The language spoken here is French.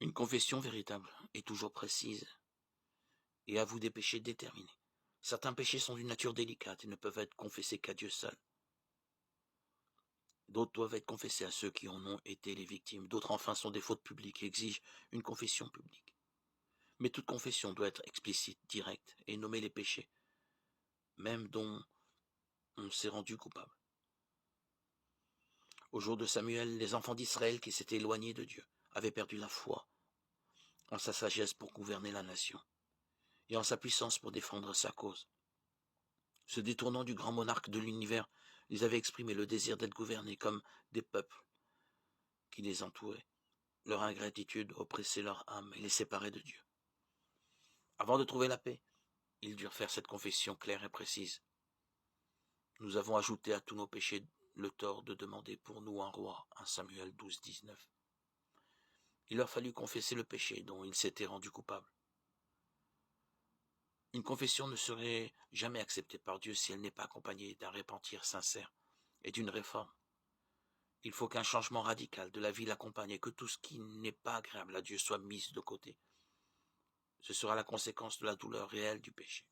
Une confession véritable est toujours précise et avoue des péchés déterminés. Certains péchés sont d'une nature délicate et ne peuvent être confessés qu'à Dieu seul. D'autres doivent être confessés à ceux qui en ont été les victimes. D'autres enfin sont des fautes publiques et exigent une confession publique. Mais toute confession doit être explicite, directe et nommer les péchés, même dont on s'est rendu coupable. Au jour de Samuel, les enfants d'Israël qui s'étaient éloignés de Dieu avaient perdu la foi en sa sagesse pour gouverner la nation et en sa puissance pour défendre sa cause. Se détournant du grand monarque de l'univers, ils avaient exprimé le désir d'être gouvernés comme des peuples qui les entouraient. Leur ingratitude oppressait leur âme et les séparait de Dieu. Avant de trouver la paix, ils durent faire cette confession claire et précise. Nous avons ajouté à tous nos péchés le tort de demander pour nous un roi, 1 Samuel 12, 19. Il leur fallut confesser le péché dont ils s'étaient rendus coupables. Une confession ne serait jamais acceptée par Dieu si elle n'est pas accompagnée d'un repentir sincère et d'une réforme. Il faut qu'un changement radical de la vie l'accompagne et que tout ce qui n'est pas agréable à Dieu soit mis de côté. Ce sera la conséquence de la douleur réelle du péché.